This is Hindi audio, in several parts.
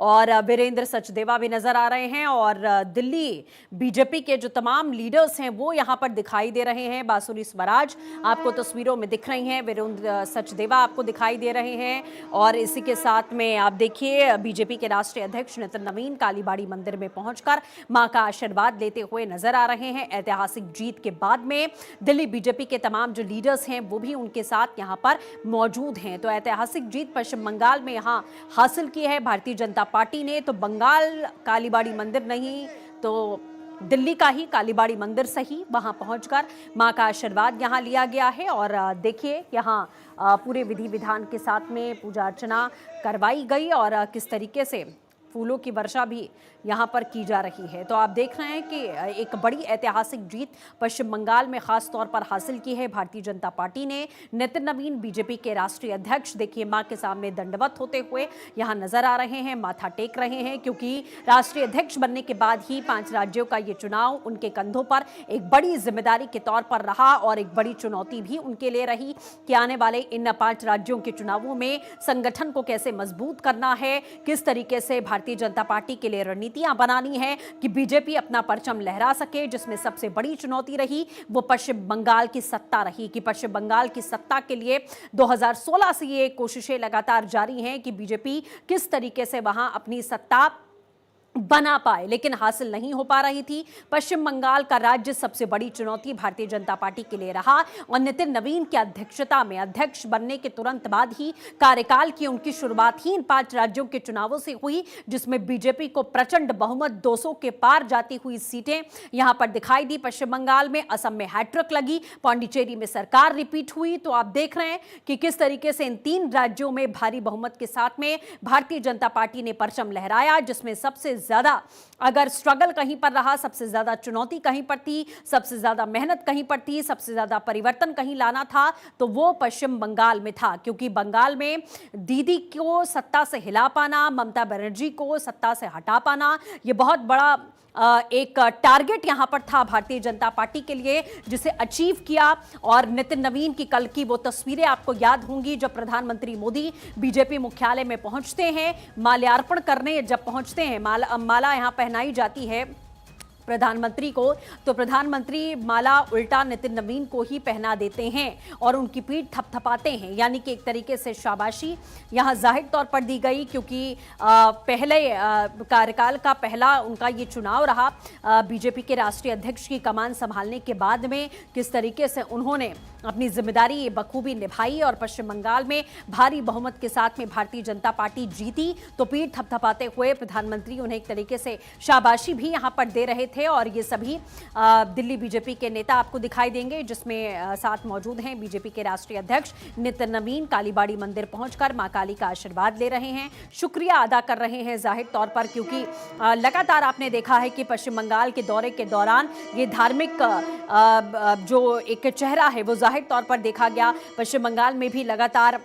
और वीरेंद्र सचदेवा भी नजर आ रहे हैं और दिल्ली बीजेपी के जो तमाम लीडर्स हैं वो यहां पर दिखाई दे रहे हैं। बांसुरी स्वराज आपको तस्वीरों में दिख रही हैं, वीरेंद्र सचदेवा आपको दिखाई दे रहे हैं और इसी के साथ में आप देखिए बीजेपी के राष्ट्रीय अध्यक्ष नितिन नवीन कालीबाड़ी मंदिर में पहुंचकर मां का आशीर्वाद लेते हुए नजर आ रहे हैं। ऐतिहासिक जीत के बाद में दिल्ली बीजेपी के तमाम जो लीडर्स हैं वो भी उनके साथ यहां पर मौजूद हैं। तो ऐतिहासिक जीत पश्चिम बंगाल में यहां हासिल की है भारतीय जनता पार्टी ने। तो बंगाल कालीबाड़ी मंदिर नहीं तो दिल्ली का ही कालीबाड़ी मंदिर सही, वहां पहुंचकर मां का आशीर्वाद यहां लिया गया है और देखिए यहां पूरे विधि विधान के साथ में पूजा अर्चना करवाई गई और किस तरीके से फूलों की वर्षा भी यहाँ पर की जा रही है। तो आप देख रहे हैं कि एक बड़ी ऐतिहासिक जीत पश्चिम बंगाल में खास तौर पर हासिल की है भारतीय जनता पार्टी ने। नितिन नवीन बीजेपी के राष्ट्रीय अध्यक्ष देखिए मां के सामने दंडवत होते हुए यहाँ नजर आ रहे हैं, माथा टेक रहे हैं, क्योंकि राष्ट्रीय अध्यक्ष बनने के बाद ही 5 राज्यों का ये चुनाव उनके कंधों पर एक बड़ी जिम्मेदारी के तौर पर रहा और एक बड़ी चुनौती भी उनके लिए रही कि आने वाले इन 5 राज्यों के चुनावों में संगठन को कैसे मजबूत करना है, किस तरीके से भारतीय जनता पार्टी के लिए रणनीतियां बनानी है कि बीजेपी अपना परचम लहरा सके। जिसमें सबसे बड़ी चुनौती रही वो पश्चिम बंगाल की सत्ता रही कि पश्चिम बंगाल की सत्ता के लिए 2016 से ये कोशिशें लगातार जारी हैं कि बीजेपी किस तरीके से वहां अपनी सत्ता बना पाए, लेकिन हासिल नहीं हो पा रही थी। पश्चिम बंगाल का राज्य सबसे बड़ी चुनौती भारतीय जनता पार्टी के लिए रहा और नितिन नवीन की अध्यक्षता में अध्यक्ष बनने के तुरंत बाद ही कार्यकाल की उनकी शुरुआत ही इन 5 राज्यों के चुनावों से हुई, जिसमें बीजेपी को प्रचंड बहुमत 200 के पार जाती हुई सीटें यहां पर दिखाई दी। पश्चिम बंगाल में, असम में हैट्रिक लगी, पांडिचेरी में सरकार रिपीट हुई। तो आप देख रहे हैं कि किस तरीके से इन 3 राज्यों में भारी बहुमत के साथ में भारतीय जनता पार्टी ने परचम लहराया, जिसमें सबसे ज्यादा अगर स्ट्रगल कहीं पर रहा, सबसे ज्यादा चुनौती कहीं पर थी, सबसे ज्यादा मेहनत कहीं पर थी, सबसे ज्यादा परिवर्तन कहीं लाना था तो वो पश्चिम बंगाल में था। क्योंकि बंगाल में दीदी को सत्ता से हिला पाना, ममता बनर्जी को सत्ता से हटा पाना, ये बहुत बड़ा एक टारगेट यहां पर था भारतीय जनता पार्टी के लिए, जिसे अचीव किया। और नितिन नवीन की कल की वो तस्वीरें आपको याद होंगी जब प्रधानमंत्री मोदी बीजेपी मुख्यालय में पहुंचते हैं, माल्यार्पण करने जब पहुंचते हैं, माला यहां पहनाई जाती है प्रधानमंत्री को, तो प्रधानमंत्री माला उल्टा नितिन नवीन को ही पहना देते हैं और उनकी पीठ थपथपाते हैं। यानी कि एक तरीके से शाबाशी यहां जाहिर तौर पर दी गई, क्योंकि पहले कार्यकाल का पहला उनका ये चुनाव रहा बीजेपी के राष्ट्रीय अध्यक्ष की कमान संभालने के बाद में किस तरीके से उन्होंने अपनी जिम्मेदारी बखूबी निभाई और पश्चिम बंगाल में भारी बहुमत के साथ में भारतीय जनता पार्टी जीती। तो पीठ थपथपाते हुए प्रधानमंत्री उन्हें एक तरीके से शाबाशी भी यहां पर दे रहे थे और ये सभी दिल्ली बीजेपी के नेता आपको दिखाई देंगे, जिसमें साथ मौजूद हैं बीजेपी के राष्ट्रीय अध्यक्ष नितिन नवीन। कालीबाड़ी मंदिर पहुंचकर मां काली का आशीर्वाद ले रहे हैं, शुक्रिया अदा कर रहे हैं जाहिर तौर पर, क्योंकि लगातार आपने देखा है कि पश्चिम बंगाल के दौरे के दौरान ये धार्मिक जो एक चेहरा है वो जाहिर तौर पर देखा गया। पश्चिम बंगाल में भी लगातार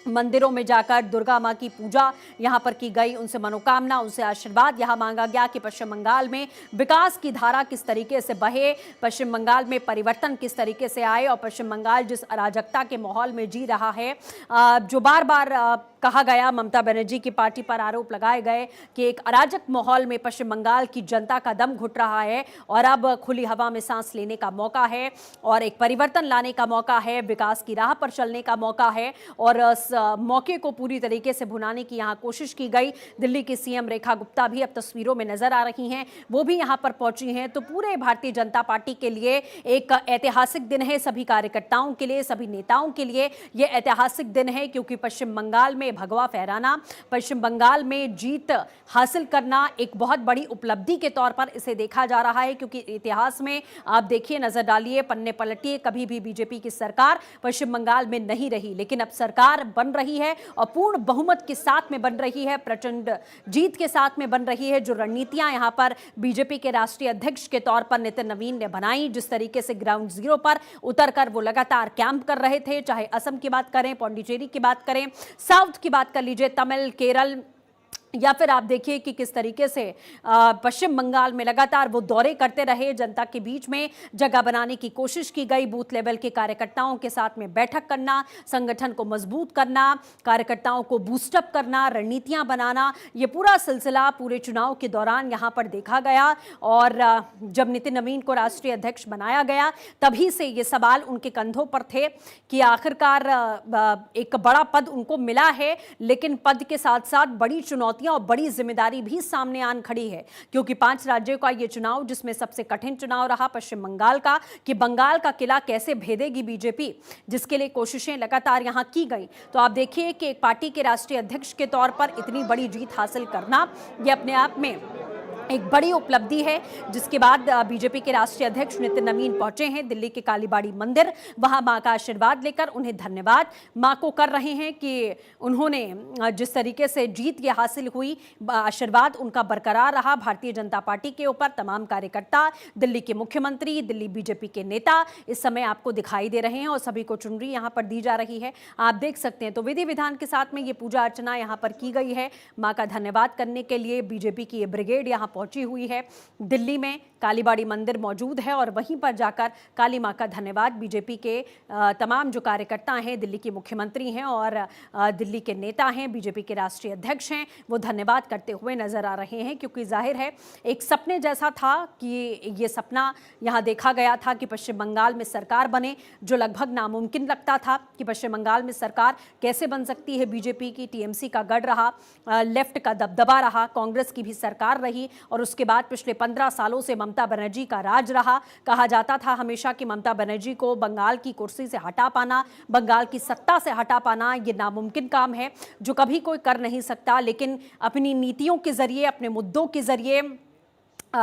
मंदिरों में जाकर दुर्गा मां की पूजा यहां पर की गई, उनसे मनोकामना, उनसे आशीर्वाद यहां मांगा गया कि पश्चिम बंगाल में विकास की धारा किस तरीके से बहे, पश्चिम बंगाल में परिवर्तन किस तरीके से आए और पश्चिम बंगाल जिस अराजकता के माहौल में जी रहा है, जो बार बार कहा गया, ममता बनर्जी की पार्टी पर आरोप लगाए गए कि एक अराजक माहौल में पश्चिम बंगाल की जनता का दम घुट रहा है और अब खुली हवा में सांस लेने का मौका है और एक परिवर्तन लाने का मौका है, विकास की राह पर चलने का मौका है और इस मौके को पूरी तरीके से भुनाने की यहां कोशिश की गई। दिल्ली की सीएम रेखा गुप्ता भी अब तस्वीरों में नजर आ रही हैं, वो भी यहां पर पहुंची हैं। तो पूरे भारतीय जनता पार्टी के लिए एक ऐतिहासिक दिन है, सभी कार्यकर्ताओं के लिए, सभी नेताओं के लिए ये ऐतिहासिक दिन है, क्योंकि पश्चिम बंगाल में भगवा फहराना, पश्चिम बंगाल में जीत हासिल करना एक बहुत बड़ी उपलब्धि के तौर पर इसे देखा जा रहा है। क्योंकि इतिहास में आप देखिए, नजर डालिए, पन्ने पलटिए, कभी भी बीजेपी की सरकार पश्चिम बंगाल में नहीं रही, लेकिन अब सरकार बन रही है और पूर्ण बहुमत के साथ में बन रही है, प्रचंड जीत के साथ में बन रही है। जो रणनीतियां यहां पर बीजेपी के राष्ट्रीय अध्यक्ष के तौर पर नितिन नवीन ने बनाई, जिस तरीके से ग्राउंड जीरो पर उतरकर वो लगातार कैंप कर रहे थे, चाहे असम की बात करें, पांडिचेरी की बात करें, साउथ की बात कर लीजिए, तमिल, केरल, या फिर आप देखिए कि किस तरीके से पश्चिम बंगाल में लगातार वो दौरे करते रहे, जनता के बीच में जगह बनाने की कोशिश की गई, बूथ लेवल के कार्यकर्ताओं के साथ में बैठक करना, संगठन को मजबूत करना, कार्यकर्ताओं को बूस्टअप करना, रणनीतियां बनाना, ये पूरा सिलसिला पूरे चुनाव के दौरान यहां पर देखा गया। और जब नितिन नवीन को राष्ट्रीय अध्यक्ष बनाया गया तभी से ये सवाल उनके कंधों पर थे कि आखिरकार एक बड़ा पद उनको मिला है, लेकिन पद के साथ साथ बड़ी चुनौतियां और बड़ी जिम्मेदारी भी सामने आन खड़ी है, क्योंकि 5 राज्यों का ये चुनाव, जिसमें सबसे कठिन चुनाव रहा पश्चिम बंगाल का, कि बंगाल का किला कैसे भेदेगी बीजेपी, जिसके लिए कोशिशें लगातार यहां की गई। तो आप देखिए कि एक पार्टी के राष्ट्रीय अध्यक्ष के तौर पर इतनी बड़ी जीत हासिल करना, यह अपने आप में एक बड़ी उपलब्धि है। जिसके बाद बीजेपी के राष्ट्रीय अध्यक्ष नितिन नवीन पहुंचे हैं दिल्ली के कालीबाड़ी मंदिर, वहां मां का आशीर्वाद लेकर उन्हें धन्यवाद मां को कर रहे हैं कि उन्होंने जिस तरीके से जीत ये हासिल हुई, आशीर्वाद उनका बरकरार रहा भारतीय जनता पार्टी के ऊपर। तमाम कार्यकर्ता, दिल्ली के मुख्यमंत्री, दिल्ली बीजेपी के नेता इस समय आपको दिखाई दे रहे हैं और सभी को चुनरी यहां पर दी जा रही है, आप देख सकते हैं। तो विधि विधान के साथ में ये पूजा अर्चना यहां पर की गई है। मां का धन्यवाद करने के लिए बीजेपी की ये ब्रिगेड यहां पहुंची हुई है। दिल्ली में कालीबाड़ी मंदिर मौजूद है और वहीं पर जाकर काली मां का धन्यवाद बीजेपी के तमाम जो कार्यकर्ता हैं, दिल्ली के मुख्यमंत्री हैं और दिल्ली के नेता हैं, बीजेपी के राष्ट्रीय अध्यक्ष हैं, वो धन्यवाद करते हुए नजर आ रहे हैं। क्योंकि जाहिर है एक सपने जैसा था कि ये सपना यहां देखा गया था कि पश्चिम बंगाल में सरकार बने, जो लगभग नामुमकिन लगता था कि पश्चिम बंगाल में सरकार कैसे बन सकती है। बीजेपी की टीएमसी का गढ़ रहा, लेफ्ट का दबदबा रहा, कांग्रेस की भी सरकार रही और उसके बाद पिछले 15 सालों से ममता बनर्जी का राज रहा। कहा जाता था हमेशा कि ममता बनर्जी को बंगाल की कुर्सी से हटा पाना, बंगाल की सत्ता से हटा पाना ये नामुमकिन काम है, जो कभी कोई कर नहीं सकता। लेकिन अपनी नीतियों के जरिए, अपने मुद्दों के जरिए,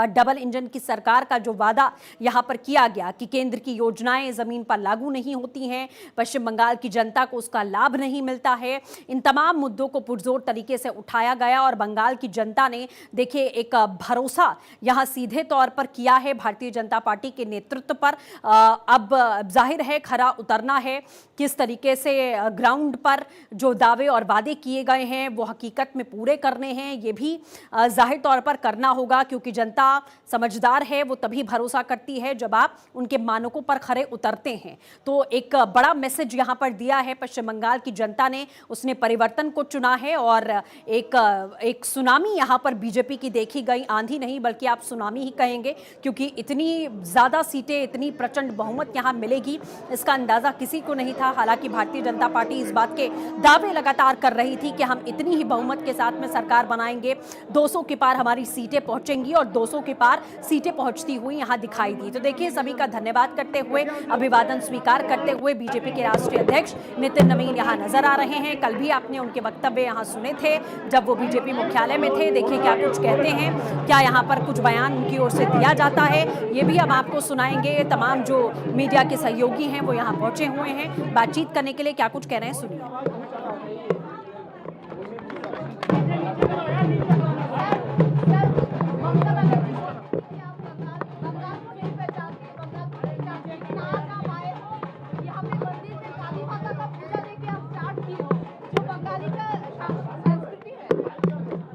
डबल इंजन की सरकार का जो वादा यहां पर किया गया कि केंद्र की योजनाएं जमीन पर लागू नहीं होती हैं, पश्चिम बंगाल की जनता को उसका लाभ नहीं मिलता है, इन तमाम मुद्दों को पुरजोर तरीके से उठाया गया और बंगाल की जनता ने देखिए एक भरोसा यहां सीधे तौर पर किया है भारतीय जनता पार्टी के नेतृत्व पर। अब जाहिर है खरा उतरना है, किस तरीके से ग्राउंड पर जो दावे और वादे किए गए हैं वो हकीकत में पूरे करने हैं, ये भी जाहिर तौर पर करना होगा। क्योंकि जनता समझदार है, वो तभी भरोसा करती है जब आप उनके मानकों पर खरे उतरते हैं। तो एक बड़ा मैसेज यहां पर दिया है पश्चिम बंगाल की जनता ने, उसने परिवर्तन को चुना है और एक सुनामी यहां पर बीजेपी की देखी गई, आंधी नहीं बल्कि आप सुनामी ही कहेंगे, क्योंकि इतनी ज्यादा सीटें, इतनी प्रचंड बहुमत यहां मिलेगी इसका अंदाजा किसी को नहीं था। हालांकि भारतीय जनता पार्टी इस बात के दावे लगातार कर रही थी कि हम इतनी ही बहुमत के साथ में सरकार बनाएंगे, 200 के पार हमारी सीटें पहुंचेंगी और 200 के पार सीटें पहुंचती हुई यहां दिखाई दी। तो देखिए सभी का धन्यवाद करते हुए, अभिवादन स्वीकार करते हुए बीजेपी के राष्ट्रीय अध्यक्ष नितिन नवीन यहां नजर आ रहे हैं। कल भी आपने उनके वक्तव्य यहां सुने थे जब वो बीजेपी मुख्यालय में थे। देखिए क्या कुछ कहते हैं, क्या यहां पर कुछ बयान उनकी ओर से दिया जाता है, ये भी हम आपको सुनाएंगे। तमाम जो मीडिया के सहयोगी हैं वो यहां पहुंचे हुए हैं बातचीत करने के लिए, क्या कुछ कह रहे हैं सुनिए।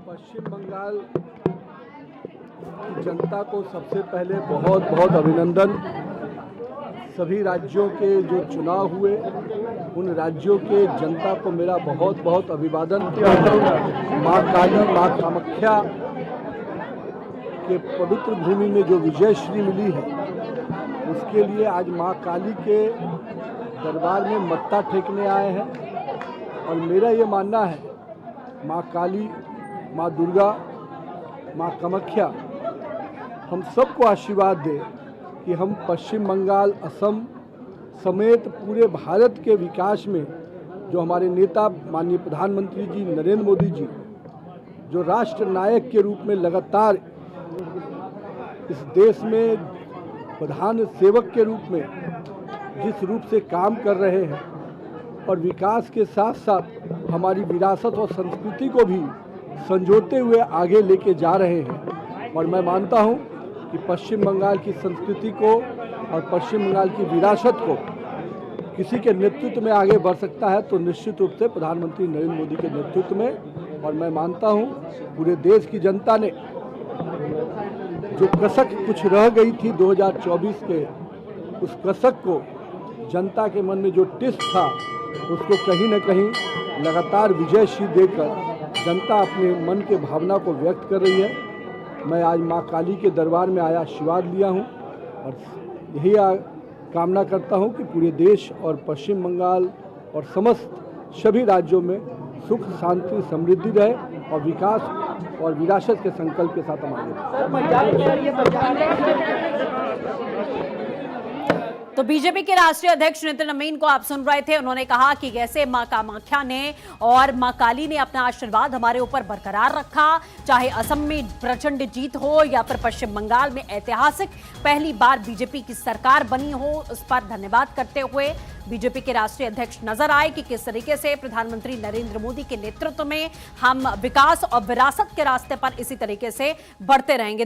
पश्चिम बंगाल की जनता को सबसे पहले बहुत बहुत अभिनंदन। सभी राज्यों के जो चुनाव हुए उन राज्यों के जनता को मेरा बहुत बहुत अभिवादन। माँ काली, माँ कामाख्या के पवित्र भूमि में जो विजय श्री मिली है उसके लिए आज माँ काली के दरबार में मत्था टेकने आए हैं। और मेरा ये मानना है माँ काली, माँ दुर्गा, माँ कामाख्या हम सबको आशीर्वाद दे कि हम पश्चिम बंगाल, असम समेत पूरे भारत के विकास में जो हमारे नेता माननीय प्रधानमंत्री जी नरेंद्र मोदी जी जो राष्ट्र नायक के रूप में लगातार इस देश में प्रधान सेवक के रूप में जिस रूप से काम कर रहे हैं और विकास के साथ साथ हमारी विरासत और संस्कृति को भी संजोते हुए आगे लेके जा रहे हैं। और मैं मानता हूं कि पश्चिम बंगाल की संस्कृति को और पश्चिम बंगाल की विरासत को किसी के नेतृत्व में आगे बढ़ सकता है तो निश्चित रूप से प्रधानमंत्री नरेंद्र मोदी के नेतृत्व में और मैं मानता हूँ पूरे देश की जनता ने जो कसक कुछ रह गई थी 2024 के, उस कसक को, जनता के मन में जो टिस था, उसको कहीं न कहीं लगातार विजयश्री देकर जनता अपने मन के भावना को व्यक्त कर रही है। मैं आज माँ काली के दरबार में आया, आशीर्वाद लिया हूँ और यही कामना करता हूँ कि पूरे देश और पश्चिम बंगाल और समस्त सभी राज्यों में सुख, शांति, समृद्धि रहे और विकास और विरासत के संकल्प के साथ हम आगे तो बीजेपी के राष्ट्रीय अध्यक्ष नितिन नवीन को आप सुन रहे थे। उन्होंने कहा कि जैसे मां कामाख्या ने और मां काली ने अपना आशीर्वाद हमारे ऊपर बरकरार रखा, चाहे असम में प्रचंड जीत हो या फिर पश्चिम बंगाल में ऐतिहासिक पहली बार बीजेपी की सरकार बनी हो, उस पर धन्यवाद करते हुए बीजेपी के राष्ट्रीय अध्यक्ष नजर आए कि किस तरीके से प्रधानमंत्री नरेंद्र मोदी के नेतृत्व में हम विकास और विरासत के रास्ते पर इसी तरीके से बढ़ते रहेंगे।